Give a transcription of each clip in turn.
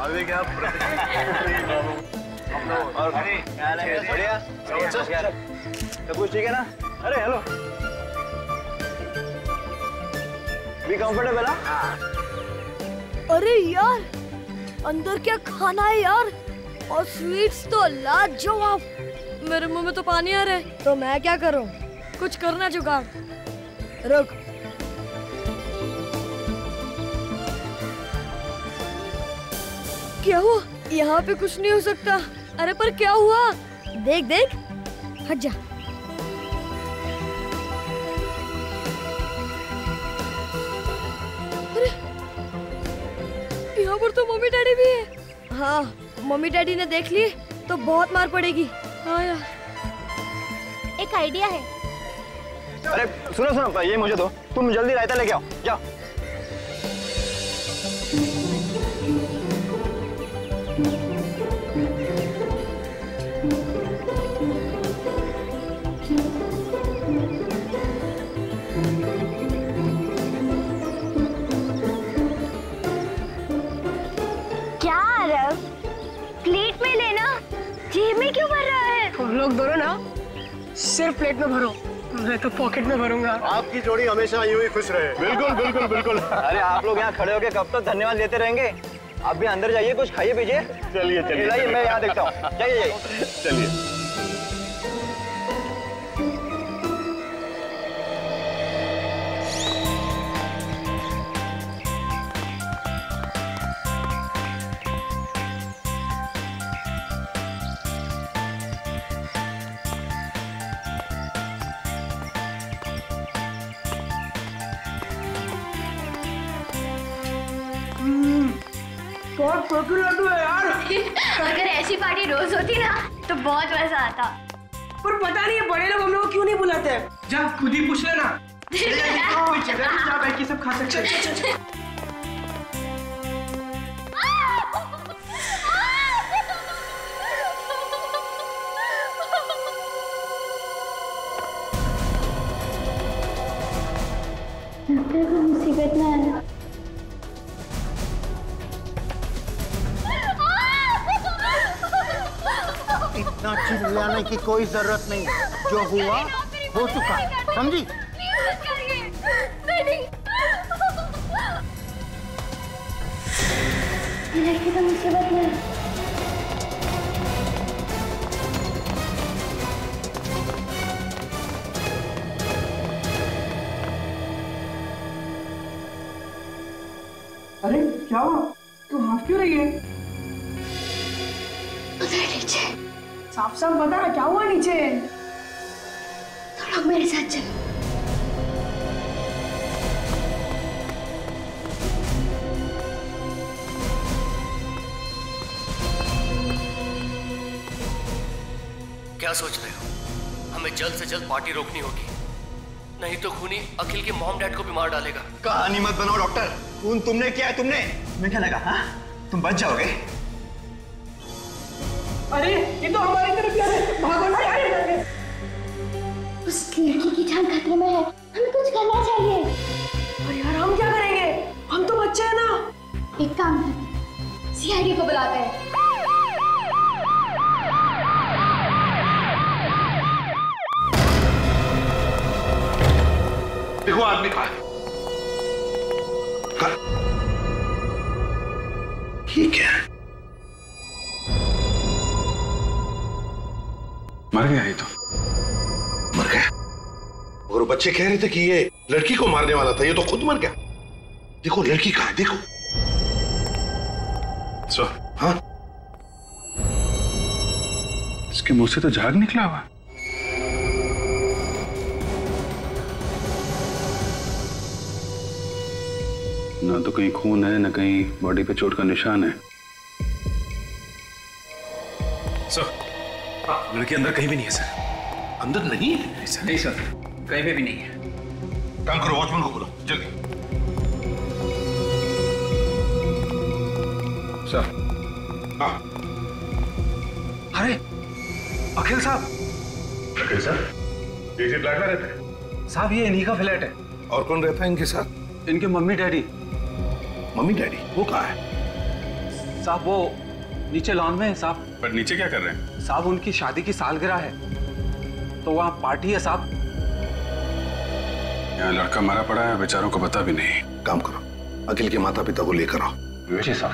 अभी क्या और बढ़िया सब कुछ ठीक है ना? अरे हेलो, भी कंफर्टेबल? अरे यार अंदर क्या खाना है यार, और स्वीट्स तो लाजवाब। मेरे मुंह में तो पानी आ रहा है। तो मैं क्या करूं? कुछ करना जुगाड़। रुक, क्या हुआ? यहाँ पे कुछ नहीं हो सकता। अरे पर क्या हुआ? देख देख, हट जा। अरे यहाँ पर तो मम्मी डैडी भी है। हाँ, मम्मी डैडी ने देख लिए तो बहुत मार पड़ेगी। हाँ यार, एक आइडिया है। अरे सुनो सुनो, ये मुझे दो, तुम जल्दी रायता लेके आओ, जाओ। क्या आरव, प्लेट में लेना, जेब में क्यों भर रहा है? तुम लोग दोनों ना सिर्फ प्लेट में भरो, मैं तो पॉकेट में भरूंगा। आपकी जोड़ी हमेशा यूं ही खुश रहे। बिल्कुल बिल्कुल बिल्कुल। अरे आप लोग यहाँ खड़े होके कब तक धन्यवाद देते रहेंगे? आप भी अंदर जाइए, कुछ खाइए पीजिए। चलिए चलिए, मैं यहाँ देखता हूँ। जाइए चलिए। लड्डू है यार। अगर ऐसी पार्टी रोज होती ना तो बहुत मजा आता। पर पता नहीं है बड़े लोग हम लोग क्यों नहीं बुलाते। जा खुद ही पूछ लेना। कोई जगह नहीं जहाँ बैठ के सब खा सकते हैं। लगता है कोई मुसीबत में आया। इतना चिल्लाने की कोई जरूरत नहीं, जो हुआ हो चुका, समझी? लड़की तो मुसीबत में। अरे क्या हुआ? तू हंस क्यों रही है? उधर नीचे। साफ साफ बता क्या हुआ नीचे? तुम लोग मेरे साथ चलो। क्या सोच रहे हो? हमें जल्द से जल्द पार्टी रोकनी होगी, नहीं तो खूनी अखिल के मॉम डैड को भी मार डालेगा। कहानी मत बनाओ डॉक्टर, खून तुमने किया है। तुमने, तुम्हें क्या लगा? हाँ, तुम बच जाओगे? अरे ये तो हमारी तरफ जा रहे हैं, भागो ना यार। उस लड़की की जान खतरे में है, हमें कुछ करना चाहिए। अरे यार हम क्या करेंगे? हम तो बच्चे हैं ना। एक काम करते, सीआईडी को बुलाते हैं। देखो आदमी कहाँ है? ये क्या है? मर गया ये तो। मर गया? और बच्चे कह रहे थे कि ये लड़की को मारने वाला था, ये तो खुद मर गया। देखो लड़की कहाँ है, देखो। सर, हाँ, इसके मुंह से तो झाग निकला हुआ। ना तो कहीं खून है, ना कहीं बॉडी पे चोट का निशान है। सर, लड़की अंदर कहीं भी नहीं है सर। अंदर नहीं है? नहीं सर, कहीं पे भी नहीं है। काम करो, वॉचमैन को बोलो जल्दी। सर। हाँ। अरे अखिल साहब। अखिल साहब इसी फ्लैट में रहते हैं? साहब ये इन्हीं का फ्लैट है। और कौन रहता है इनके साथ? इनके मम्मी डैडी। मम्मी डैडी वो कहाँ है? साहब वो नीचे लॉन में है साहब। पर नीचे क्या कर रहे हैं? साहब उनकी शादी की सालगिरह है तो वहाँ पार्टी है साहब। यहाँ लड़का मारा पड़ा है, बेचारों को पता भी नहीं। काम करो, अखिल के माता पिता को लेकर आओ। जी साहब।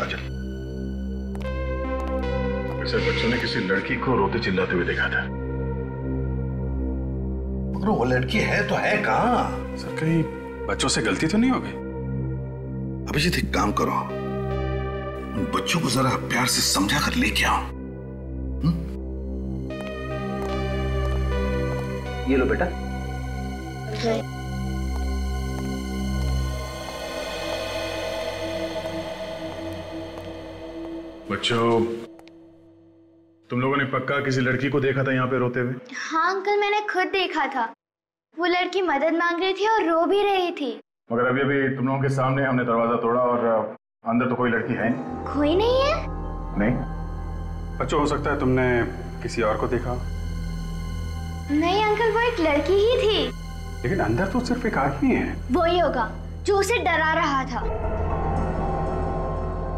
वैसे बच्चों ने किसी लड़की को रोते चिल्लाते हुए देखा था। मगर वो लड़की है तो है कहाँ? सर कहीं बच्चों से गलती तो नहीं हो गई? अभिजीत एक काम करो, उन बच्चों को जरा प्यार से समझा कर लेके आओ। ये लो बेटा। बच्चों, तुम लोगों ने पक्का किसी लड़की को देखा था यहाँ पे रोते हुए? हाँ अंकल, मैंने खुद देखा था। वो लड़की मदद मांग रही थी और रो भी रही थी। मगर अभी अभी तुम लोगों के सामने हमने दरवाजा तोड़ा और अंदर तो कोई लड़की है नहीं। कोई नहीं है? नहीं। बच्चों, हो सकता है तुमने किसी और को देखा। नहीं अंकल, वो एक लड़की ही थी। लेकिन अंदर तो सिर्फ एक आदमी है। वही होगा जो उसे डरा रहा था।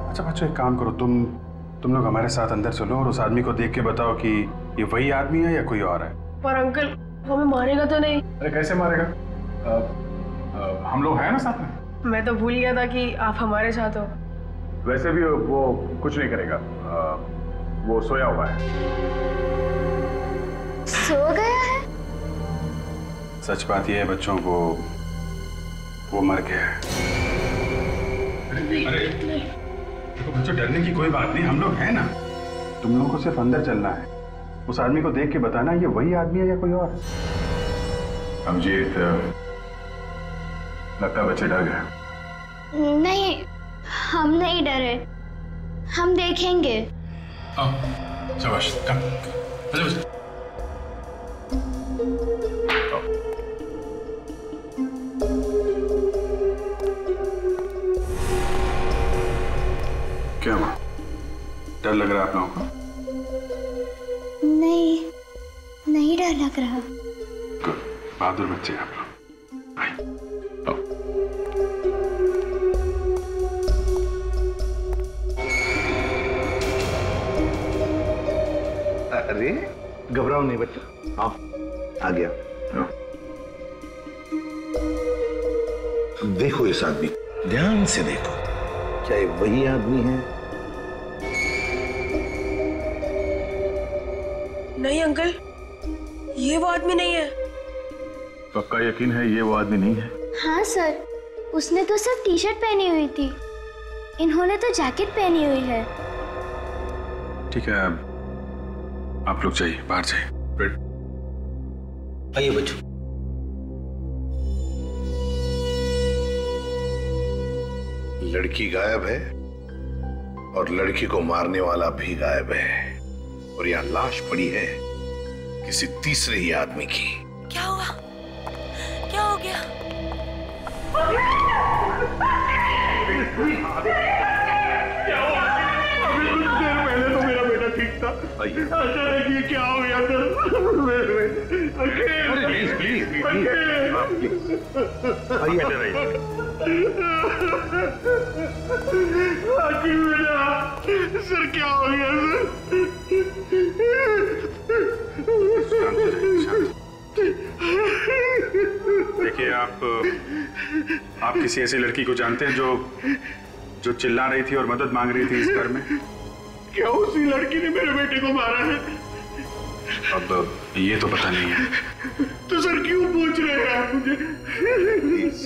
अच्छा बच्चों, एक काम करो, तुम लोग हमारे साथ अंदर चलो और उस आदमी को देख के बताओ कि ये वही आदमी है या कोई और है। पर अंकल हमें मारेगा तो नहीं? अरे कैसे मारेगा? हम लोग हैं ना साथ में। मैं तो भूल गया था कि आप हमारे साथ हो। वैसे भी वो कुछ नहीं करेगा, वो सोया हुआ है। सो गया है? सच बात यह है बच्चों, वो मर गया है। अरे देखो बच्चों, डरने की कोई बात नहीं, हम लोग हैं ना। तुम लोगों को सिर्फ अंदर चलना है, उस आदमी को देख के बताना ये वही आदमी है या कोई और। अभिजीत, लगता है बच्चे डर गए। नहीं, हम नहीं डरे, हम देखेंगे। शाबाश, कम। क्या हुआ? डर लग रहा है आप लोगों को? नहीं, नहीं डर लग रहा। बहादुर बच्चे आप लोग। आइए। अरे घबराओ नहीं बच्चा, आओ, आ गया। देखो इस आदमी, ध्यान से देखो, क्या ये वही आदमी है? नहीं अंकल, ये वो आदमी नहीं है। पक्का यकीन है ये वो आदमी नहीं है? हाँ सर, उसने तो सिर्फ टी शर्ट पहनी हुई थी, इन्होंने तो जैकेट पहनी हुई है। ठीक है, आप लोग जाइए, बाहर जाइए। आइए बच्चों। लड़की गायब है और लड़की को मारने वाला भी गायब है, और यहाँ लाश पड़ी है किसी तीसरे ही आदमी की। क्या हुआ? क्या हो गया? पहले तो मेरा बेटा ठीक था, अचानक ये क्या हो गया था? प्लीज प्लीज सर, क्या हो गया सर? देखिए, आप किसी ऐसी लड़की को जानते हैं जो चिल्ला रही थी और मदद मांग रही थी इस घर में? क्या उसी लड़की ने मेरे बेटे को मारा है? अब ये तो पता नहीं है। तो सर क्यों पूछ रहे हैं आप मुझे?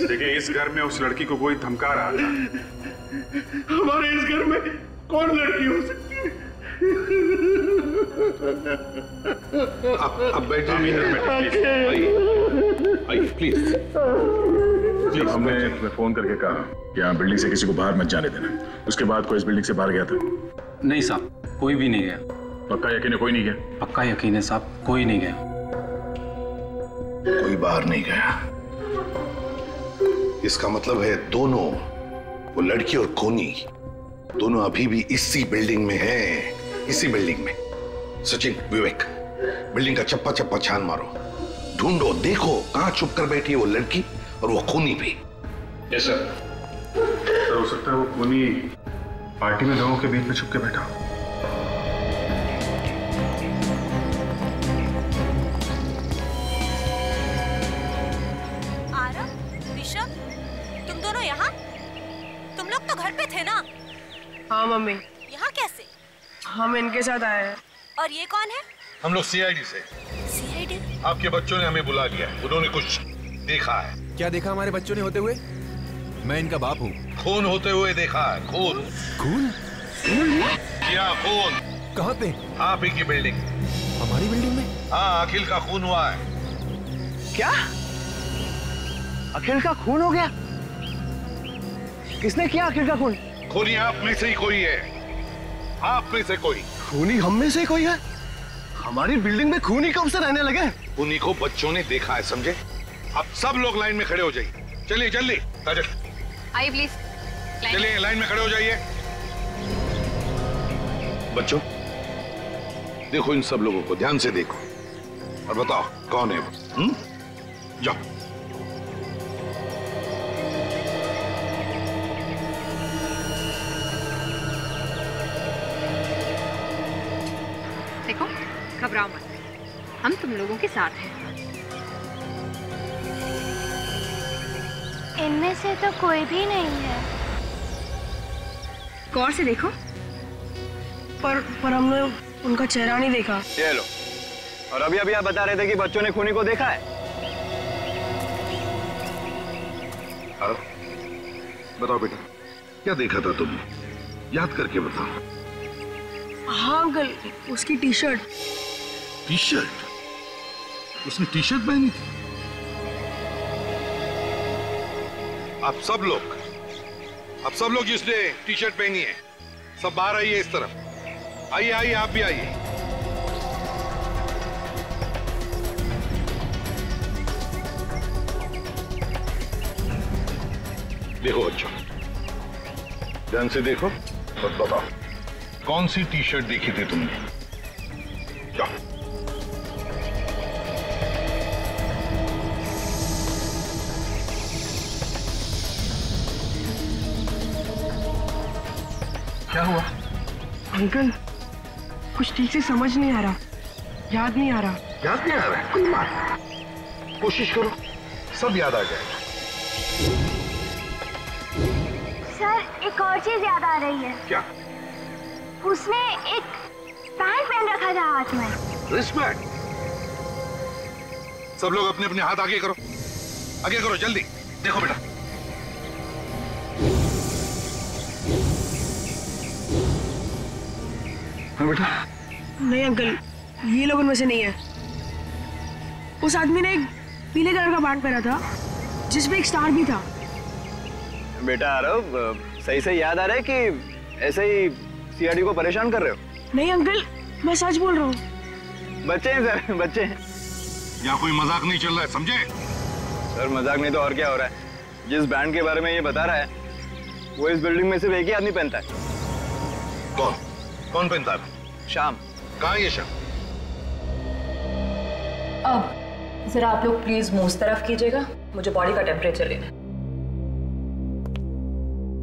देखिए, इस घर में उस लड़की को कोई धमका रहा था। हमारे इस घर में कौन लड़की हो सकती है? अब बैठिए, आइए प्लीज। हमने फोन करके कहा कि यहाँ बिल्डिंग से किसी को बाहर मत जाने देना। उसके बाद कोई इस बिल्डिंग से बाहर गया था? नहीं साहब, कोई भी नहीं गया। पक्का यकीन है कोई नहीं गया? पक्का यकीन है साहब, कोई नहीं गया। कोई बाहर नहीं गया, इसका मतलब है दोनों, वो लड़की और खूनी, दोनों अभी भी इसी बिल्डिंग में हैं, इसी बिल्डिंग में। सचिन, विवेक, बिल्डिंग का चप्पा चप्पा छान मारो, ढूंढो, देखो कहां छुप कर बैठी है वो लड़की और वो खूनी भी। Yes sir. हो सकता है वो खूनी पार्टी में लोगों के बीच में छुप के बैठा हूं। तुम दोनों यहाँ? तुम लोग तो घर पे थे ना? हाँ मम्मी। यहाँ कैसे? हम इनके साथ आए हैं। और ये कौन है? हम लोग सीआईडी से। सीआईडी? आपके बच्चों ने हमें बुला लिया, उन्होंने कुछ देखा है। क्या देखा हमारे बच्चों ने होते हुए? मैं इनका बाप हूँ। खून होते हुए देखा है। खून। खून? क्या खून? कहाँ पे? आप ही की बिल्डिंग। हमारी बिल्डिंग में? हाँ, अखिल का खून हुआ है। क्या? अखिल का खून हो गया? किसने किया अखिल का खून? खूनी आप में से ही कोई है। आप में से कोई। खूनी हम में से कोई है? हमारी बिल्डिंग में खूनी कब से रहने लगे? खूनी को बच्चों ने देखा है, समझे? अब सब लोग लाइन में खड़े हो जाइए। चलिए जल्दी। काजल आइए प्लीज। चलिए लाइन में खड़े हो जाइए। बच्चों देखो इन सब लोगों को, ध्यान से देखो और बताओ कौन है वो। जाओ। देखो घबराओ मत, हम तुम लोगों के साथ हैं। इनमें से तो कोई भी नहीं है। गौर से देखो। पर हमने उनका चेहरा नहीं देखा। ये लो। और अभी अभी आप बता रहे थे कि बच्चों ने खूनी को देखा है। बताओ बेटा, क्या देखा था तुमने? याद करके बताओ। हाँ अंकल, उसकी टी शर्ट। T shirt? उसने टी शर्ट पहनी थी? आप सब लोग जिसने टी शर्ट पहनी है, सब बाहर आइए इस तरफ। आइए आइए, आप भी आइए। देखो बच्चों, ध्यान से देखो और बताओ कौन सी टी शर्ट देखी थी तुमने? जाओ। क्या हुआ? अंकल कुछ ठीक से समझ नहीं आ रहा, याद नहीं आ रहा। याद नहीं आ रहा है? कोई बात नहीं, कोशिश करो, सब याद आ जाएगा। सर एक और चीज याद आ रही है। क्या? उसने एक पैंट पहन रखा था हाथ में। रिस्पेक्ट। सब लोग अपने अपने हाथ आगे करो, आगे करो जल्दी। देखो बेटा, हाँ बेटा। नहीं अंकल, ये लोग उनमें से नहीं है। उस आदमी ने एक पीले कलर का पैंट पहना था जिसमें एक स्टार भी था। बेटा आरव, सही से याद आ रहा है कि ऐसे ही सीआईडी को परेशान कर रहे हो? नहीं अंकल, मैं सच बोल रहा हूँ। बच्चे हैं सर, बच्चे हैं। यहाँ कोई मजाक नहीं चल रहा है, समझे? सर मजाक नहीं तो और क्या हो रहा है? जिस बैंड के बारे में ये बता रहा है वो इस बिल्डिंग में सिर्फ एक ही आदमी पहनता है। कौन पहनता है? शाम। कहाँ है ये शाम? अब जरा आप लोग प्लीज मुंह उस तरफ कीजिएगा, मुझे बॉडी का टेम्परेचर लेना है।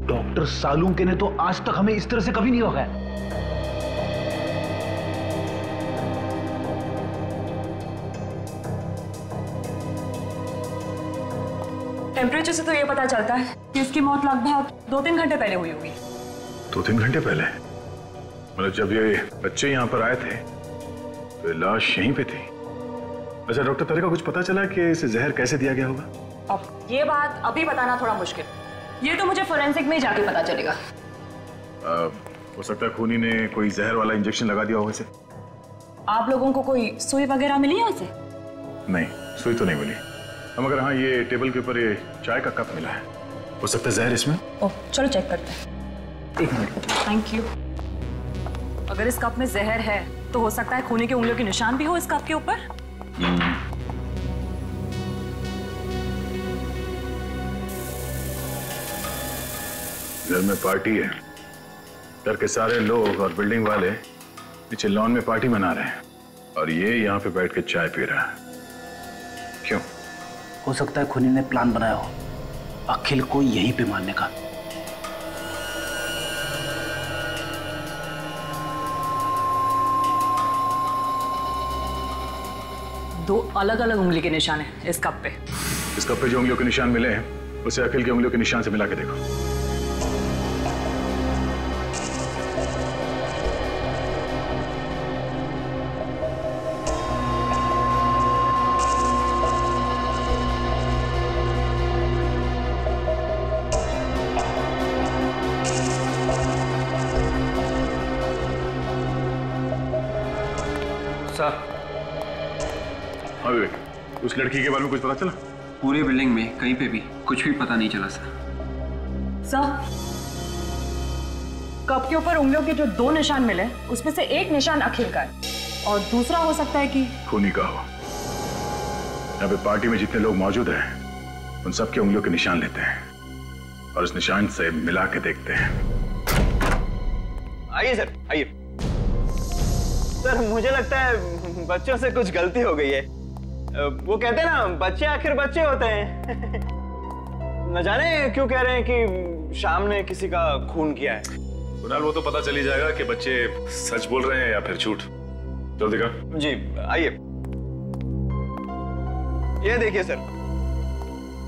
डॉक्टर सालुंके ने तो आज तक हमें इस तरह से कभी नहीं रोका। टेम्परेचर से तो ये पता चलता है कि इसकी मौत लगभग 2-3 घंटे पहले हुई होगी। 2-3 घंटे पहले? मतलब जब ये बच्चे यहाँ पर आए थे तो लाश यहीं पे थी। अच्छा डॉक्टर, तेरे को कुछ पता चला कि इसे जहर कैसे दिया गया होगा? अब ये बात अभी बताना थोड़ा मुश्किल, ये तो मुझे फोरेंसिक में ही जाके पता चलेगा। हो सकता है खूनी ने कोई जहर वाला इंजेक्शन लगा दिया होगा इसे। आप लोगों को कोई सुई वगैरह मिली है उसे? नहीं, सुई तो नहीं मिली। मगर हाँ, ये टेबल के ऊपर ये चाय का कप मिला है, हो सकता है जहर इसमें। ओह चलो चेक करते हैं। 1 मिनट। Thank you. अगर इस कप में जहर है तो हो सकता है खूनी की उंगलियों के निशान भी हो इस कप के ऊपर। घर में पार्टी है, घर के सारे लोग और बिल्डिंग वाले नीचे लॉन में पार्टी मना रहे हैं और ये यहाँ पे बैठ के चाय पी रहा है। क्यों? हो सकता है खूनी ने प्लान बनाया हो अखिल को यहीं पे मारने का। 2 अलग-अलग उंगली के निशान हैं इस कप पे। इस कप पे जो उंगलियों के निशान मिले हैं उसे अखिल की उंगलियों के निशान से मिला के देखो। हाँ विवेक, उस लड़की के बारे में कुछ पता चला? पूरी बिल्डिंग में कहीं पे भी कुछ भी पता नहीं चला सर। कप के ऊपर उंगलियों के जो 2 निशान मिले उसमें से एक निशान अखिल का है और दूसरा हो सकता है कि खूनी का हो। यहाँ पे पार्टी में जितने लोग मौजूद हैं उन सबके उंगलियों के निशान लेते हैं और उस निशान से मिला के देखते हैं। आइए सर, आइए। सर मुझे लगता है बच्चों से कुछ गलती हो गई है। वो कहते हैं ना, बच्चे आखिर बच्चे होते हैं। न जाने क्यों कह रहे हैं कि शाम ने किसी का खून किया है। कुणाल, वो तो पता चल ही जाएगा कि बच्चे सच बोल रहे हैं या फिर झूठ। चल दिखा। जी आइए। ये देखिए सर,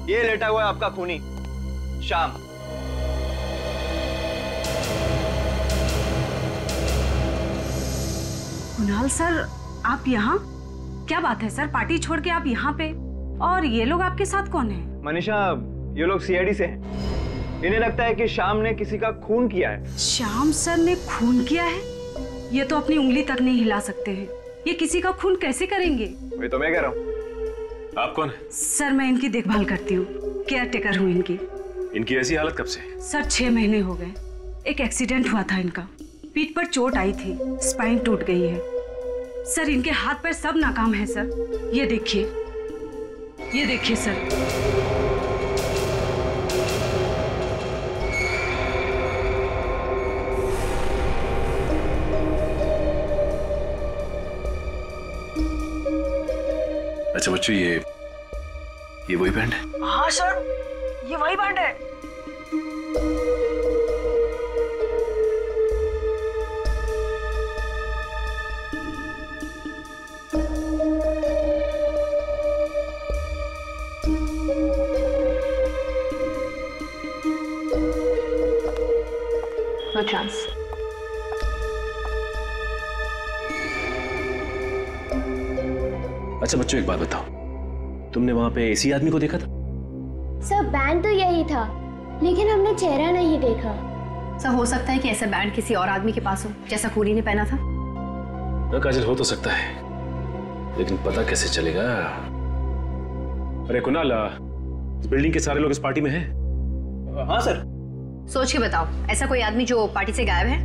ये लेटा हुआ है आपका खूनी श्याम। कुणाल सर, आप यहाँ? क्या बात है सर, पार्टी छोड़ के आप यहाँ पे? और ये लोग आपके साथ कौन है? मनीषा, ये लोग सीआईडी से हैं। इन्हें लगता है कि श्याम ने किसी का खून किया है। श्याम सर ने खून किया है? ये तो अपनी उंगली तक नहीं हिला सकते हैं। ये किसी का खून कैसे करेंगे? वही तो मैं कह रहा हूँ। आप कौन है? सर मैं इनकी देखभाल करती हूँ, केयर टेकर हूँ इनकी। इनकी ऐसी हालत कब से? सर 6 महीने हो गए। एक एक्सीडेंट हुआ था इनका, पीठ पर चोट आई थी, स्पाइन टूट गई है। सर इनके हाथ पैर सब नाकाम है सर। ये देखिए, ये देखिए सर। अच्छा बच्चों, ये वही बैंड है? हाँ सर, ये वही बैंड है। No chance. अच्छा बच्चों, एक बात बताओ, तुमने वहां पे इसी आदमी को देखा था? सर बैंड तो यही था, लेकिन हमने चेहरा नहीं देखा। सर हो सकता है कि ऐसा बैंड किसी और आदमी के पास हो, जैसा खूनी ने पहना था। ना काजल, हो तो सकता है, लेकिन पता कैसे चलेगा? अरे कुणाल, इस बिल्डिंग के सारे लोग इस पार्टी में हैं? हाँ सर। सोच के बताओ, ऐसा कोई आदमी जो पार्टी से गायब है?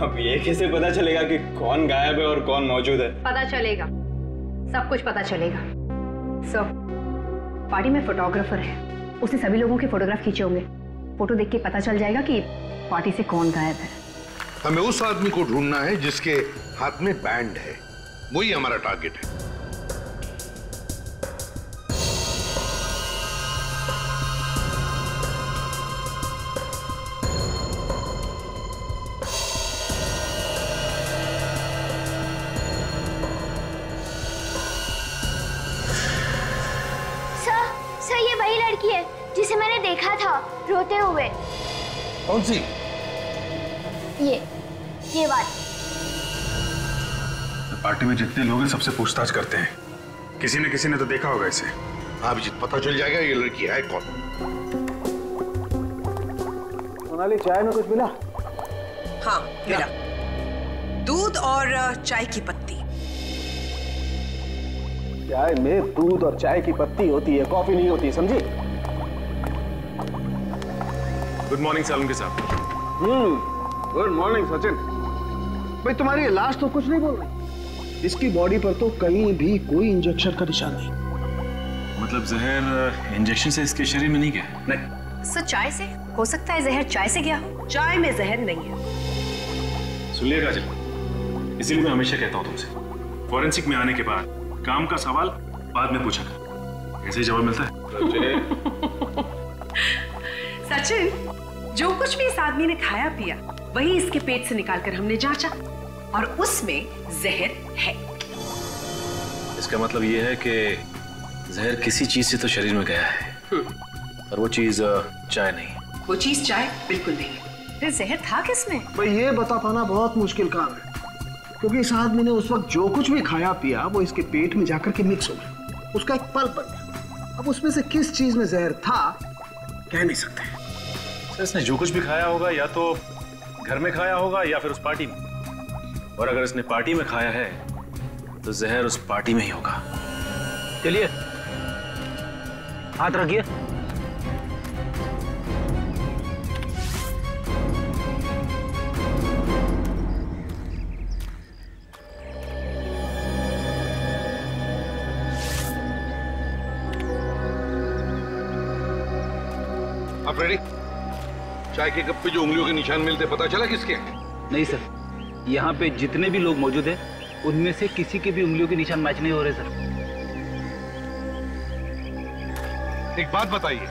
अब ये कैसे पता चलेगा कि कौन गायब है और कौन मौजूद है? पता चलेगा, सब कुछ पता चलेगा। सर, पार्टी में फोटोग्राफर है, उसने सभी लोगों के फोटोग्राफ खींचे होंगे। फोटो देख के पता चल जाएगा कि पार्टी से कौन गायब है। हमें उस आदमी को ढूंढना है जिसके हाथ में बैंड है, वही हमारा टारगेट है। सर ये वही लड़की है जिसे मैंने देखा था रोते हुए। कौन सी? ये बात। पार्टी में जितने लोग हैं सबसे पूछताछ करते हैं, किसी ने तो देखा होगा इसे। हाँ अभिजीत, पता चल जाएगा ये लड़की है कौन। सोनाली, चाय में कुछ मिला? हाँ मिला, दूध और चाय की पत्ती। चाय में दूध और चाय की पत्ती होती है, कॉफी नहीं होती, समझी? गुड मॉर्निंग सालुंके साहब। Good morning Sachin. भाई तुम्हारी लाश तो कुछ नहीं बोल रही। इसकी बॉडी पर तो कहीं भी कोई इंजेक्शन का निशान नहीं। मतलब जहर इंजेक्शन से इसके शरीर में नहीं गया? नहीं। सर चाय से हो सकता है, जहर चाय से गया हो। चाय में जहर नहीं है। सुन लिया काजल, इसीलिए मैं हमेशा कहता हूँ तुमसे, फॉरेंसिक में आने के बाद काम का सवाल बाद में पूछा कर। ऐसे ही जवाब मिलता है। सचिन, जो कुछ भी इस आदमी ने खाया पिया वही इसके पेट से निकालकर हमने जांचा और उसमें जहर है। इसका मतलब ये है कि जहर किसी चीज से तो शरीर में गया है, और वो चीज चाय नहीं। वो चीज चाय बिल्कुल नहीं। फिर जहर था किसमें? भाई ये बता पाना बहुत मुश्किल काम है, क्योंकि इस आदमी ने उस वक्त जो कुछ भी खाया पिया वो इसके पेट में जाकर के मिक्स हो गया, उसका एक पल्प बन गया। अब उसमें से किस चीज में जहर था कह नहीं सकते। सर इसने जो कुछ भी खाया होगा या तो घर में खाया होगा या फिर उस पार्टी में, और अगर इसने पार्टी में खाया है तो जहर उस पार्टी में ही होगा। चलिए हाथ रखिए। आप रेडी? चाय के कप पे जो उंगलियों के निशान मिलते पता चला किसके? नहीं सर, यहाँ पे जितने भी लोग मौजूद हैं उनमें से किसी के भी उंगलियों के निशान मैच नहीं हो रहे सर। एक बात बताइए,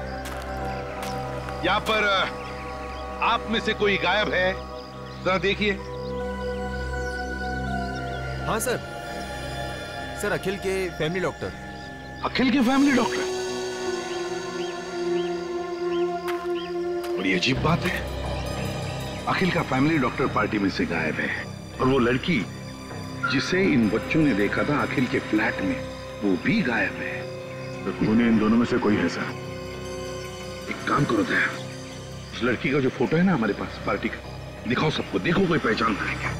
यहाँ पर आप में से कोई गायब है? जरा देखिए। हाँ सर, सर अखिल के फैमिली डॉक्टर। अखिल के फैमिली डॉक्टर? बड़ी अजीब बात है, अखिल का फैमिली डॉक्टर पार्टी में से गायब है, और वो लड़की जिसे इन बच्चों ने देखा था अखिल के फ्लैट में, वो भी गायब है। तो खूनी इन दोनों में से कोई है सर। एक काम करो दया, उस लड़की का जो फोटो है ना हमारे पास पार्टी का, दिखाओ सबको, देखो कोई पहचानता है क्या।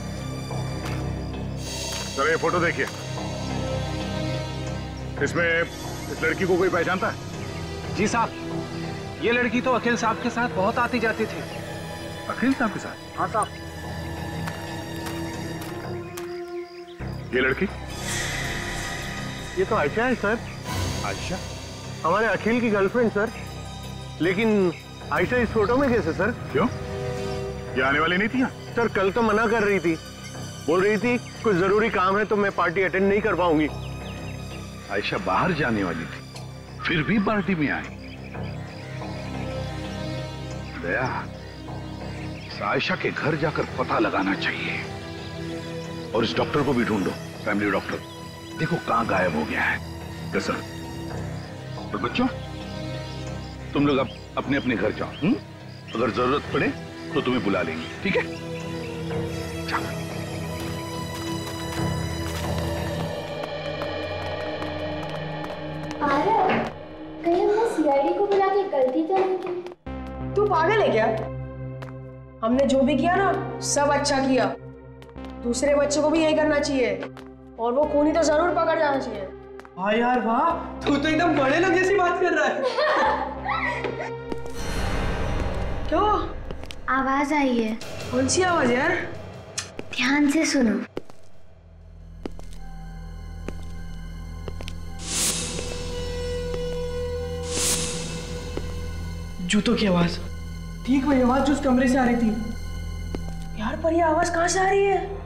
सर ये फोटो देखिए, इसमें इस लड़की को कोई पहचानता है? जी साहब, ये लड़की तो अखिल साहब के साथ बहुत आती जाती थी। अखिल साहब के साथ? हाँ साहब। ये लड़की? ये तो आयशा है सर। आयशा? हमारे अखिल की गर्लफ्रेंड सर। लेकिन आयशा इस फोटो में कैसे सर? क्यों, ये आने वाली नहीं थी यहाँ? सर कल तो मना कर रही थी, बोल रही थी कुछ जरूरी काम है तो मैं पार्टी अटेंड नहीं कर पाऊंगी। आयशा बाहर जाने वाली थी, फिर भी पार्टी में आई। दया, इस आयशा के घर जाकर पता लगाना चाहिए, और इस डॉक्टर को भी ढूंढो, फैमिली डॉक्टर। देखो कहां गायब हो गया है। Yes sir. और बच्चों, तुम लोग अब अपने अपने घर जाओ। अगर जरूरत पड़े तो तुम्हें बुला लेंगे, ठीक है? चलो। कहीं हमने सीआईडी को बुला के गलती तो नहीं की? तू पागल है क्या? हमने जो भी किया ना सब अच्छा किया। दूसरे बच्चों को भी यही करना चाहिए, और वो खूनी तो जरूर पकड़ जाना चाहिए। हाँ यार वाह, तू तो एकदम बड़े लोग जैसी बात कर रहा है। क्या आवाज आई है? कौन सी आवाज यार? ध्यान से सुनो। जूतों की आवाज। ठीक वही आवाज जो उस कमरे से आ रही थी। यार पर ये आवाज कहाँ से आ रही है?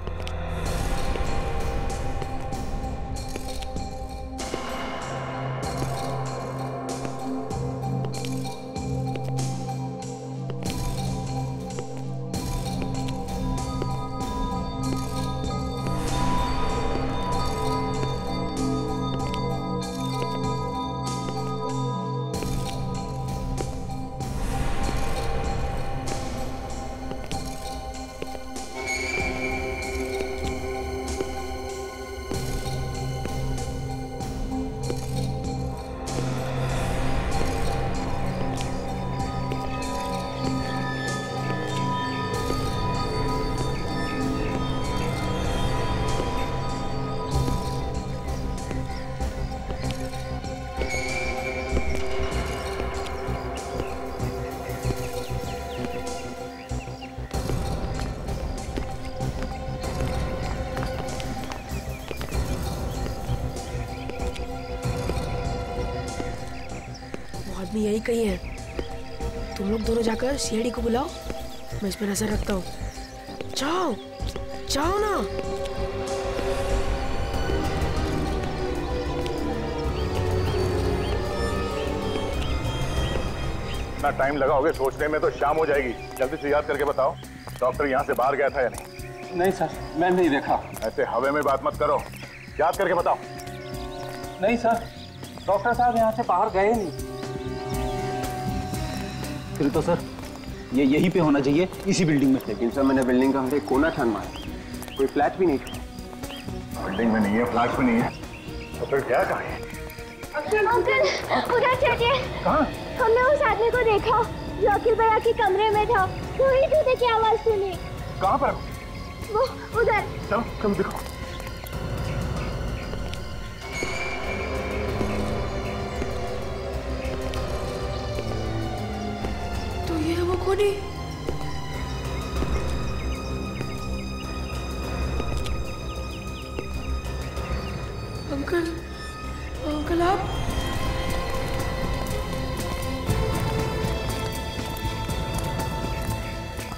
यही कहीं है। तुम लोग दोनों जाकर सीआईडी को बुलाओ, मैं इस पर नजर रखता हूँ। जाओ जाओ ना। इतना टाइम लगाओगे सोचने में तो शाम हो जाएगी। जल्दी से याद करके बताओ, डॉक्टर यहाँ से बाहर गया था या नहीं? नहीं सर, मैं नहीं देखा। ऐसे हवे में बात मत करो, याद करके बताओ। नहीं सर, डॉक्टर साहब यहाँ से बाहर गए नहीं। फिर तो सर ये यहीं पे होना चाहिए, इसी बिल्डिंग में। लेकिन सर मैंने बिल्डिंग का हर एक कोना छान मारा, कोई फ्लैट भी नहीं था। बिल्डिंग में नहीं है, फ्लैट में नहीं है, तो फिर क्या कहा है? अंकल उधर चलिए। कहाँ? हमने उस आदमी को देखा जो अखिल भैया के कमरे में था। वही जूते की आवाज सुनी। कहाँ पर? वो उधर। चलो चलो दिखाओ। तो ये है वो खूनी। अंकल अंकल आप?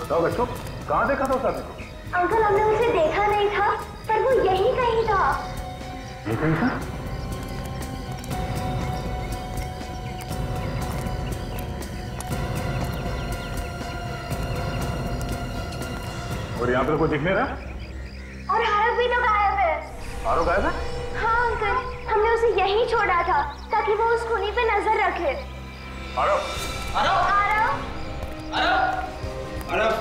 बताओ बच्चों, कहाँ देखा था उस आदमी को? अंकल हमने उसे देखा नहीं था, पर वो यहीं कहीं था। ये कहीं था? और यहाँ पर कोई दिख नहीं रहा? और आरव भी तो गायब है। आरव गायब है? हाँ अंकल, हमने उसे यहीं छोड़ा था ताकि वो उस खूनी पे नजर रखे। आरव! आरव! आरव! आरव! आरव!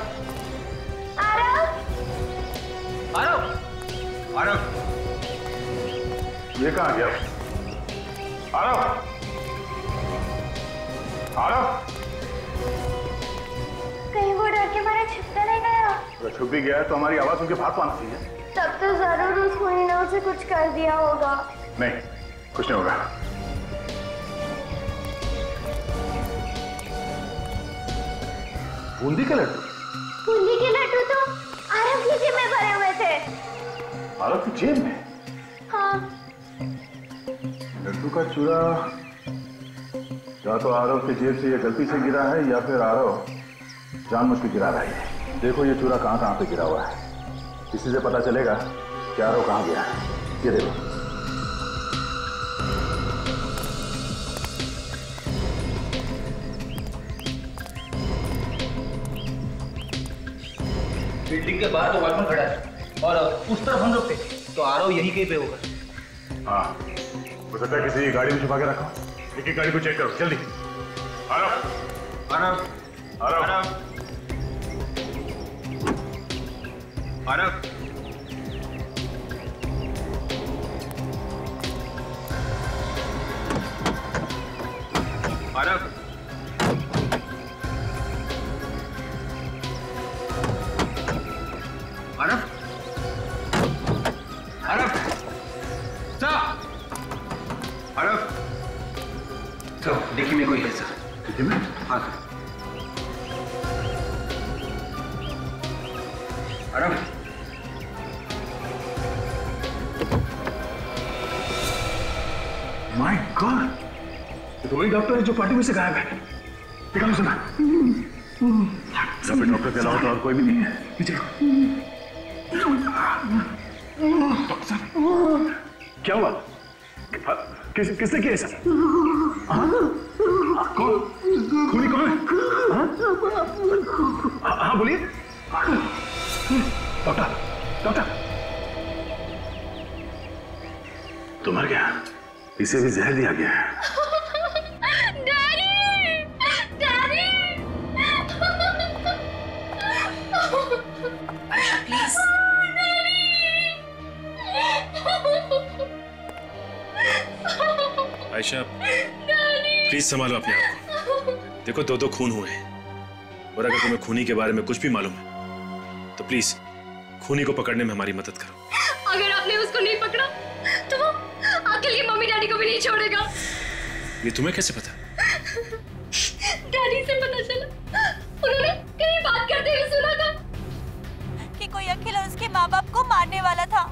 आरव! आरव! ये कहाँ गया? आरव! आरव! कहीं वो डर के मारे छिपता नहीं गया? अगर छुप भी गया है तो हमारी आवाज उनके भाग पाना चाहिए। तब तो जरूर उस खूनी ने उसे कुछ कर दिया होगा। नहीं, कुछ नहीं होगा। बूंदी के लड्डू? बूंदी के लड्डू तो आरव की जेब में भरे हुए थे। आरव की जेब में? हाँ। लड्डू का चूड़ा या तो आरव की जेब से ये गलती से गिरा है या फिर आरव जानबूझ के गिरा रहा है। देखो ये चूड़ा कहाँ कहाँ पे गिरा हुआ है, इसी से पता चलेगा कि आरव कहाँ गया है। ये देखो। बिल्डिंग के बाहर तो वॉचमैन खड़ा है और उस तरफ हम लोग थे, तो आरव यहीं कहीं पे होगा। हाँ, हो सकता है किसी गाड़ी में छुपा के रखा। एक गाड़ी को चेक करो जल्दी। आरव! आरव! आरव! आरव! आरव! आरव! आरव! आरव! तो देखिए में कोई है सर। देखिए में? हाँ सर। आरव! माय गॉड, ये तो वही डॉक्टर है जो पार्टी में से गायब है। देखा सुना? सब डॉक्टर के अलावा तो और कोई भी नहीं है। पीछे डॉक्टर साहब, क्या हुआ? किसने किया ऐसा? कौन? खूनी कौन है? हाँ बोलिए। डॉक्टर, डॉक्टर, तो मर गया, इसे भी जहर दिया गया है। आयशा, प्लीज संभालो अपने आप को। देखो दो खून हुए हैं, और अगर तुम्हें खूनी के बारे में कुछ भी मालूम है तो प्लीज खूनी को पकड़ने में हमारी मदद करो। अगर आपने उसको नहीं पकड़ा तो वो अखिल की मम्मी डैडी को भी नहीं छोड़ेगा। ये तुम्हें कैसे पता? डैडी से पता चला, उन्होंने कहीं बात करते हुए सुना था कि कोई अखिल और उसके माँ बाप को मारने वाला था।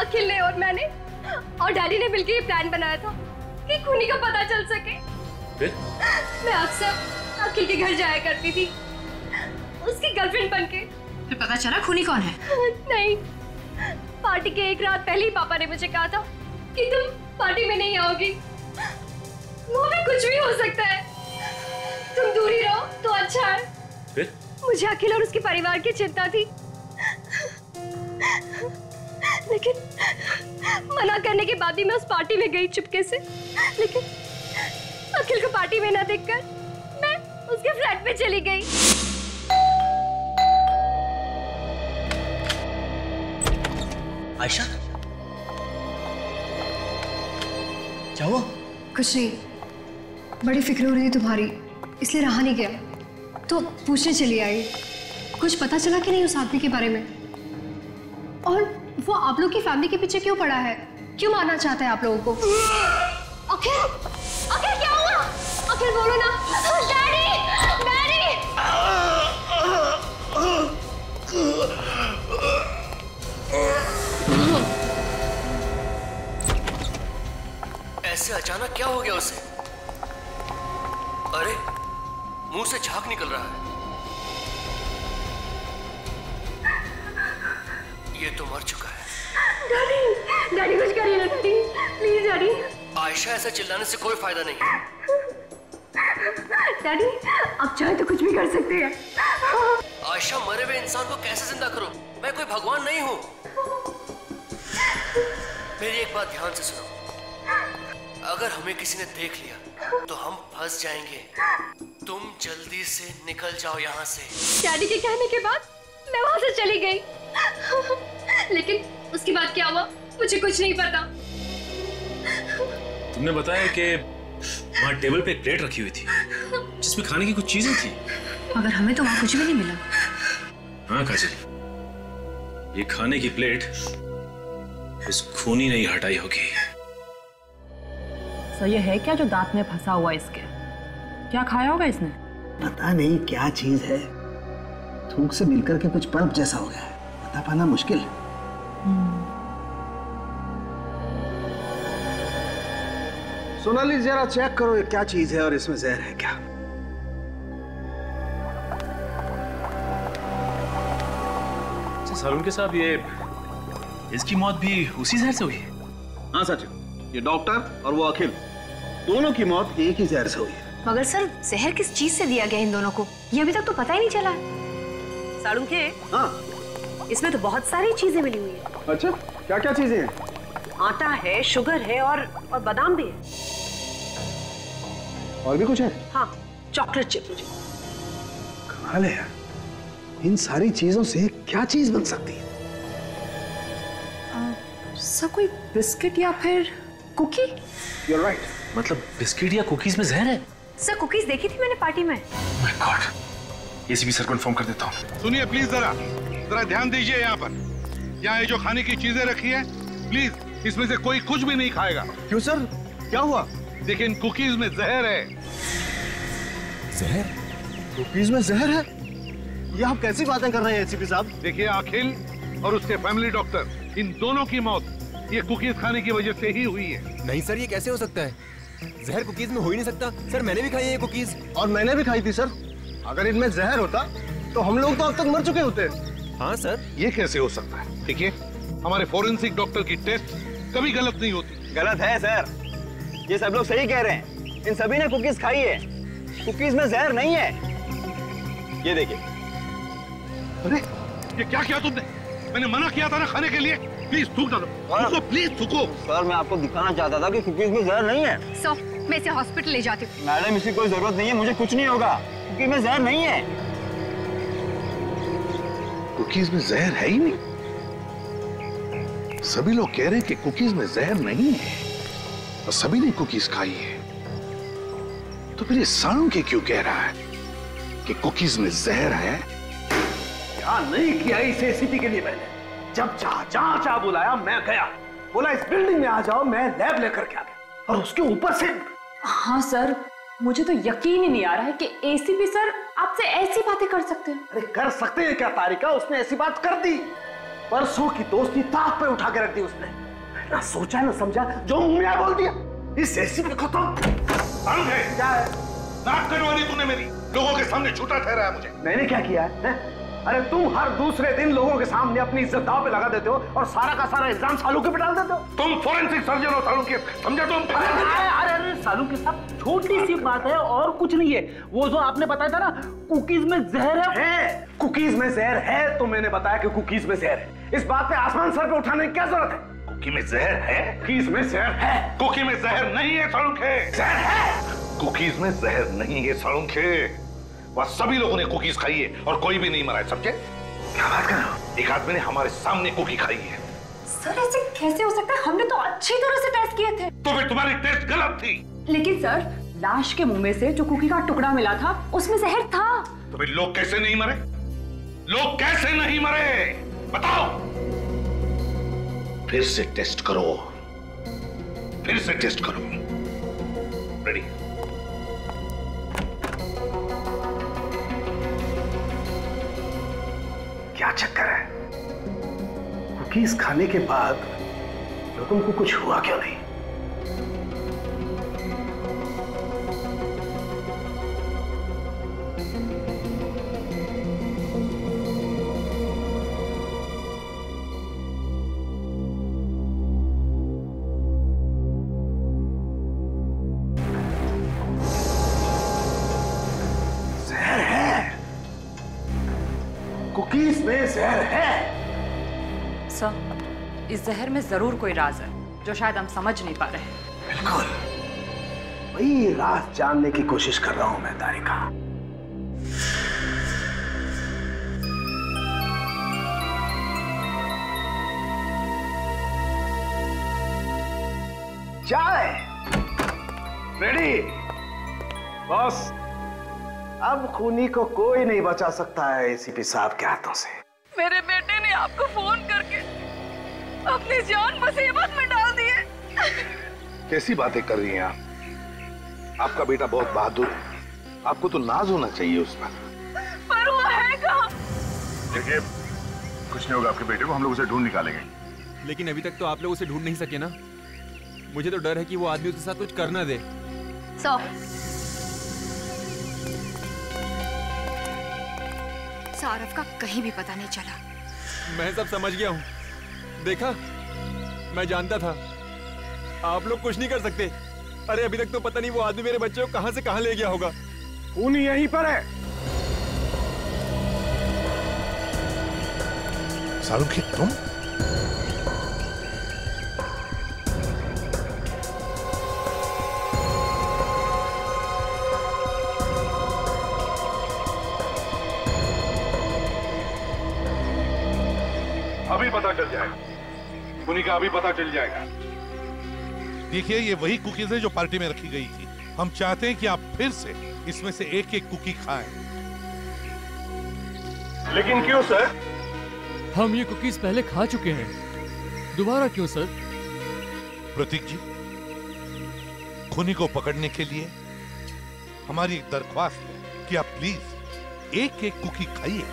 अखिल ने और मैंने और डैडी ने मिलकर ये प्लान बनाया था कि खूनी का पता चल सके। फिर? मैं अक्सर अखिल के घर जाया करती थी, उसकी गर्लफ्रेंड बनके। फिर पता चला खूनी कौन है? नहीं, पार्टी के एक रात पहले ही पापा ने मुझे कहा था कि तुम पार्टी में नहीं आओगी। वो भी कुछ भी हो सकता है, तुम दूर ही रहो तो अच्छा है। फिर? मुझे अखिल और उसके परिवार की चिंता थी, लेकिन मना करने के बाद ही मैं उस पार्टी में गई चुपके से। लेकिन अखिल को पार्टी में ना देखकर मैं उसके फ्लैट में चली गई। आयशा, क्या हुआ? कुछ नहीं, बड़ी फिक्र हो रही थी तुम्हारी, इसलिए रहा नहीं गया, तो पूछने चली आई। कुछ पता चला कि नहीं उस आदमी के बारे में? और वो आप लोग की फैमिली के पीछे क्यों पड़ा है? क्यों मारना चाहता है आप लोगों को? अखिल, अखिल क्या हुआ? अखिल बोलो ना। Daddy, daddy. ऐसे अचानक क्या हो गया उसे? अरे मुंह से झाग निकल रहा है। ये तो मर चुका है। डैडी, डैडी कुछ करिए ना डैडी, प्लीज डैडी। आयशा, ऐसा चिल्लाने से कोई फायदा नहीं है। डैडी आप चाहे तो कुछ भी कर सकते हैं। आयशा, मरे हुए इंसान को कैसे जिंदा करूं? मैं कोई भगवान नहीं हूं। मेरी एक बात ध्यान से सुनो, अगर हमें किसी ने देख लिया तो हम फंस जाएंगे। तुम जल्दी से निकल जाओ यहाँ से। डैडी के कहने के बाद मैं वहां से चली गई। लेकिन उसके बाद क्या हुआ मुझे कुछ नहीं पता। तुमने बताया कि वहाँ टेबल पे एक प्लेट रखी हुई थी जिसमें खाने की कुछ चीजें थी, मगर हमें तो वहां कुछ भी नहीं मिला। हाँ काजल, ये खाने की प्लेट उस खूनी ने ही हटाई होगी। तो ये है क्या जो दांत में फंसा हुआ इसके? क्या खाया होगा इसने? पता नहीं क्या चीज है, थूक से मिलकर के कुछ पल्प जैसा हो गया है, बता पाना मुश्किल है। सोनाली जरा चेक करो ये क्या चीज है और इसमें जहर है क्या। अच्छा सालुन के साहब, ये इसकी मौत भी उसी जहर से हुई है? हाँ सचिन, ये डॉक्टर और वो अखिल, दोनों की मौत एक ही जहर से हुई है। मगर सर जहर किस चीज से दिया गया इन दोनों को, ये अभी तक तो पता ही नहीं चला। सालुन के, हाँ इसमें तो बहुत सारी चीजें मिली हुई है। अच्छा, क्या क्या चीजें हैं? आटा है, शुगर है और बादाम भी है। और भी कुछ है? हाँ, चॉकलेट चिप। कमाल है यार, इन सारी चीजों से क्या चीज बन सकती है? सर कोई बिस्किट या फिर कुकी? You're right. मतलब बिस्किट या कुकीज में जहर है? सर कुकीज देखी थी मैंने पार्टी में। My God, एसीपी सर को इन्फॉर्म कर देता हूँ। सुनिए प्लीज, जरा ध्यान दीजिए। यहाँ पर यहाँ ये जो खाने की चीजें रखी है, प्लीज इसमें से कोई कुछ भी नहीं खाएगा। क्यों सर, क्या हुआ? देखिए इन कुकीज में जहर है। जहर? कुकीज में जहर है? ये आप कैसी बातें कर रहे हैं एसीपी साहब? देखिए अखिल और उसके फैमिली डॉक्टर, इन दोनों की मौत ये कुकीज खाने की वजह से ही हुई है। नहीं सर, ये कैसे हो सकता है? जहर कुकीज में हो ही नहीं सकता। सर मैंने भी खाई है ये कुकीज। और मैंने भी खाई थी सर। अगर इनमें जहर होता तो हम लोग तो अब तक मर चुके होते। हाँ सर। ये कैसे हो सकता है? देखिए हमारे फोरेंसिक डॉक्टर की टेस्ट कभी गलत नहीं होती। गलत है सर, ये सब लोग सही कह रहे हैं। इन सभी ने कुकीज खाई है, कुकीज में जहर नहीं है। ये देखिए। अरे ये क्या किया तुमने? मैंने मना किया था ना खाने के लिए। प्लीज थूक डालो, थूको प्लीज थूको। सर मैं आपको दिखाना चाहता था कि कुकीज में जहर नहीं है। सो मैं इसे हॉस्पिटल ले जाती हूँ। मैडम इसकी कोई जरूरत नहीं है, मुझे कुछ नहीं होगा, कुकीज में जहर नहीं है। कुकीज में जहर है ही नहीं। सभी लोग कह रहे हैं कि कुकीज में जहर नहीं है और सभी ने कुकीज खाई है, तो फिर ये सालुन के क्यों कह रहा है कि कुकीज में जहर है? क्या नहीं किया इस एसीपी के लिए मैंने। जब जहां बुलाया मैं गया, बोला इस बिल्डिंग में आ जाओ, मैं लैब लेकर के आ गया। और उसके ऊपर से हाँ सर, मुझे तो यकीन ही नहीं आ रहा है कि एसीपी सर आपसे ऐसी बातें कर सकते हैं। अरे कर सकते हैं क्या तारिका, उसने ऐसी बात कर दी। परसों की दोस्ती ताक पे उठा के रख दी उसने। ना सोचा ना समझा, जो मुंह में बोल दिया। इस एसीपी को तो क्या है? नाक कटवा दी तूने मेरी, लोगों के सामने झूठा ठहराया मुझे। मैंने क्या किया है? अरे तुम हर दूसरे दिन लोगों के सामने अपनी इज्जत दांव पे लगा देते हो और सारा का सारा इल्जाम सालू के पे डाल देते हो। तुम फोरेंसिक सर्जन हो सालू के, समझा तुम? अरे सालू के साथ छोटी सी बात है और कुछ नहीं है। वो जो आपने बताया था ना कुकीज में जहर है। कुकीज में जहर है तो मैंने बताया कि कुकीज में जहर है। इस बात पे आसमान सर पे उठाने की क्या जरूरत है? कुकी में जहर है? कुकीज में जहर है? कुकी में जहर नहीं है सालुंखे। जहर है? कुकीज में जहर नहीं है सालुंखे। वह सभी लोगों ने कुकीज खाई है और कोई भी नहीं मरा है, समझे? क्या बात कर रहे हो? एक आदमी ने हमारे सामने कुकी खाई है। सर ऐसे कैसे हो सकता है? हमने तो अच्छी तरह से टेस्ट किए थे। तो फिर तुम्हारी टेस्ट गलत थी। लेकिन सर लाश के मुंह में से जो कुकी का टुकड़ा मिला था उसमें जहर था। तो फिर लोग कैसे नहीं मरे? लोग कैसे नहीं मरे बताओ? फिर से टेस्ट करो, फिर से टेस्ट करो। रेडी? क्या चक्कर है? कुकीज खाने के बाद लोगों को कुछ हुआ क्यों नहीं? जहर है, कुकीज में जहर है। सर इस जहर में जरूर कोई राज है जो शायद हम समझ नहीं पा रहे। बिल्कुल वही राज जानने की कोशिश कर रहा हूं मैं तारिका। चाय रेडी? बॉस अब खूनी को कोई नहीं बचा सकता है एसीपी साहब के हाथों से। मेरे बेटे ने आपको फोन करके अपनी जान मुसीबत में डाल दी है। कैसी बातें कर रही हैं आप? आपका बेटा बहुत बहादुर है, आपको तो नाज होना चाहिए उस पर वो है कहाँ? देखिए कुछ नहीं होगा आपके बेटे को, हम लोग उसे ढूंढ निकालेंगे। लेकिन अभी तक तो आप लोग उसे ढूंढ नहीं सके ना। मुझे तो डर है कि वो आदमी उसके साथ कुछ कर ना दे। सौरभ का कहीं भी पता नहीं चला। मैं सब समझ गया हूँ। देखा, मैं जानता था आप लोग कुछ नहीं कर सकते। अरे अभी तक तो पता नहीं वो आदमी मेरे बच्चे को कहां से कहां ले गया होगा। खूनी यहीं पर है। सालुंखे तुम? अभी पता चल जाएगा, खूनी का अभी पता चल जाएगा। देखिए ये वही कुकीज है जो पार्टी में रखी गई थी। हम चाहते हैं कि आप फिर से इसमें से एक एक कुकी खाएं। लेकिन क्यों सर? हम ये कुकीज पहले खा चुके हैं, दोबारा क्यों सर? प्रतीक जी, खूनी को पकड़ने के लिए हमारी एक दरख्वास्त है कि आप प्लीज एक एक कुकी खाइए।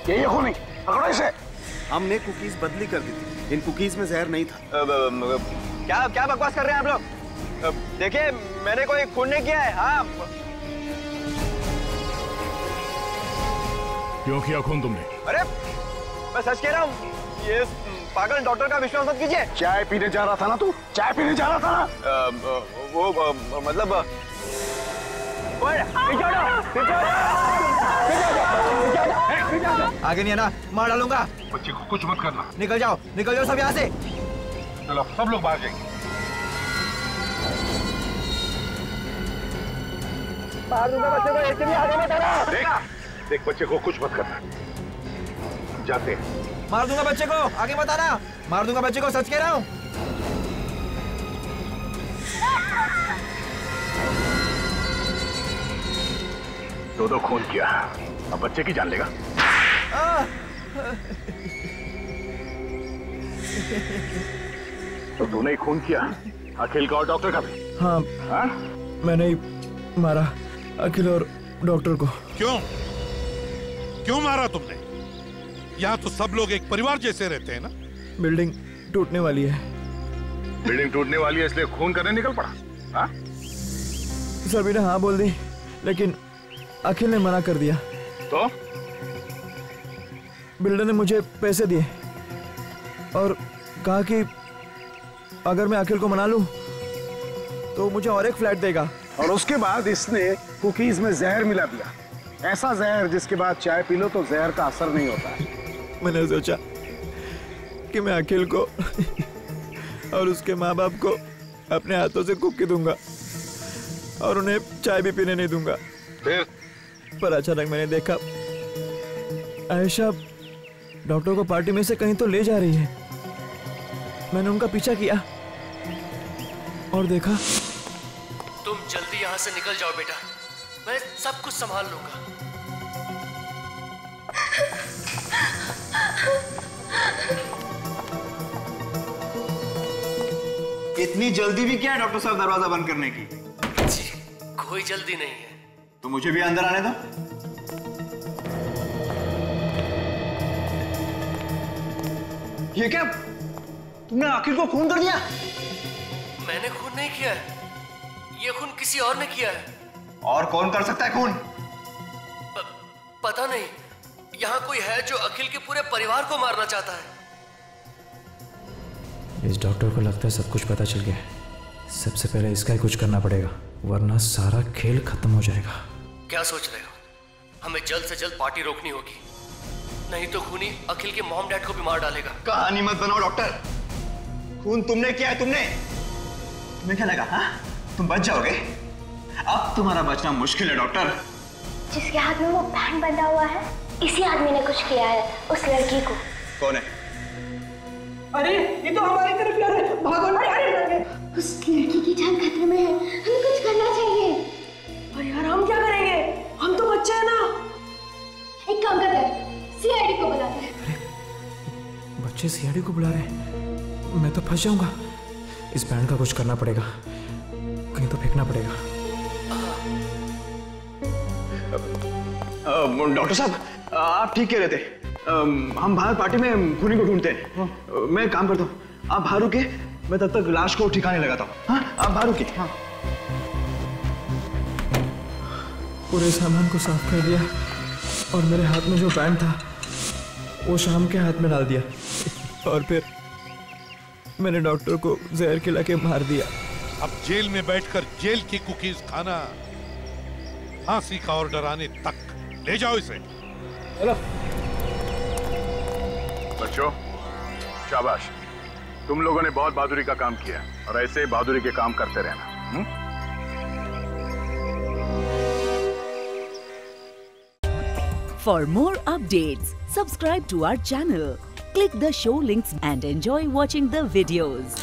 ये खूनी पकड़ो इसे। हमने कुकीज बदली कर दी थी, इन कुकीज में जहर नहीं था। क्या क्या बकवास कर रहे हैं आप लोग? देखिए मैंने कोई खून नहीं किया है। हाँ क्यों किया खून तुमने? अरे मैं सच कह रहा हूँ, ये पागल डॉक्टर का विश्वास मत कीजिए। चाय पीने जा रहा था ना तू? चाय पीने जा रहा था ना? वो मतलब आगे नहीं है ना, मार डालूंगा। बच्चे को कुछ मत करना। निकल जाओ सब यहाँ से। चलो सब लोग बाहर जाएंगे। मार दूंगा बच्चे को, एक भी आगे मत आना। देख बच्चे को कुछ मत करना। जाते हैं। मार दूंगा बच्चे को, आगे मत आना। मार दूंगा बच्चे को, सच कह रहा हूँ। दो खून किया, अब बच्चे की जान लेगा। तो तूने ही खून किया, अखिल का और डॉक्टर का भी? हाँ, मैंने ही मारा अखिल और डॉक्टर को। क्यों मारा तुमने? यहाँ तो सब लोग एक परिवार जैसे रहते हैं ना। बिल्डिंग टूटने वाली है, बिल्डिंग टूटने वाली है इसलिए खून करने निकल पड़ा? हाँ? सर मैंने हाँ बोल दी, लेकिन अखिल ने मना कर दिया। तो बिल्डर ने मुझे पैसे दिए और कहा कि अगर मैं अखिल को मना लूं तो मुझे और एक फ्लैट देगा। और उसके बाद इसने कुकीज में जहर मिला दिया, ऐसा जहर जिसके बाद चाय पी लो तो जहर का असर नहीं होता है। मैंने सोचा कि मैं अखिल को और उसके माँ बाप को अपने हाथों से कुकी दूंगा और उन्हें चाय भी पीने नहीं दूंगा। पर अचानक मैंने देखा आयशा डॉक्टर को पार्टी में से कहीं तो ले जा रही है। मैंने उनका पीछा किया और देखा। तुम जल्दी यहाँ से निकल जाओ बेटा, मैं सब कुछ संभाल लूंगा। इतनी जल्दी भी क्या है डॉक्टर साहब दरवाजा बंद करने की? जी कोई जल्दी नहीं है। तो मुझे भी अंदर आने दो। ये क्या, तुमने अखिल को खून कर दिया? मैंने खून नहीं किया है, ये खून किसी और ने किया है। और कौन कर सकता है खून? पता नहीं, यहाँ कोई है जो अखिल के पूरे परिवार को मारना चाहता है। इस डॉक्टर को लगता है सब कुछ पता चल गया है। सबसे पहले इसका ही कुछ करना पड़ेगा, वरना सारा खेल खत्म हो जाएगा। क्या सोच रहे हो? हमें जल्द से जल्द पार्टी रोकनी होगी, नहीं तो खूनी अखिल के मॉम डैड को भी मार डालेगा। कहानी मत बनाओ डॉक्टर, खून तुमने किया है। तुम्हें क्या लगा हाँ? तुम बच जाओगे? अब तुम्हारा बचना मुश्किल है डॉक्टर। जिसके हाथ में वो बैंड बंधा हुआ है, इसी आदमी ने कुछ किया है उस लड़की को। कौन है? अरे ये तो हमारी तरफ यार, भागो। अरे उस लड़की की जान खतरे में है, हमें कुछ करना चाहिए। और यार हम क्या करेंगे, हम तो बच्चे हैं ना। एक काम करते हैं, सीआईडी को बुलाते हैं। बच्चे सीआईडी को बुला रहे हैं? मैं तो फंस जाऊंगा। इस बैंड का कुछ करना पड़ेगा, कहीं तो फेंकना पड़ेगा। डॉक्टर साहब आप ठीक कह रहे थे, हम बाहर पार्टी में खूनी को ढूंढते हैं। मैं एक काम करता हूँ, आप बाहर रुके, मैं तब तक लाश को ठिकाने लगाता हूँ। हाँ आप बाहर रुके। हाँ पूरे सामान को साफ कर दिया और मेरे हाथ में जो बैंड था वो शाम के हाथ में डाल दिया और फिर मैंने डॉक्टर को जहर खिला के मार दिया। अब जेल में बैठकर जेल की कुकीज खाना, फांसी का ऑर्डर आने तक। ले जाओ इसे। बच्चों शाबाश, तुम लोगों ने बहुत बहादुरी का काम किया और ऐसे ही बहादुरी के काम करते रहना। For more updates, subscribe to our channel, click the show links and enjoy watching the videos.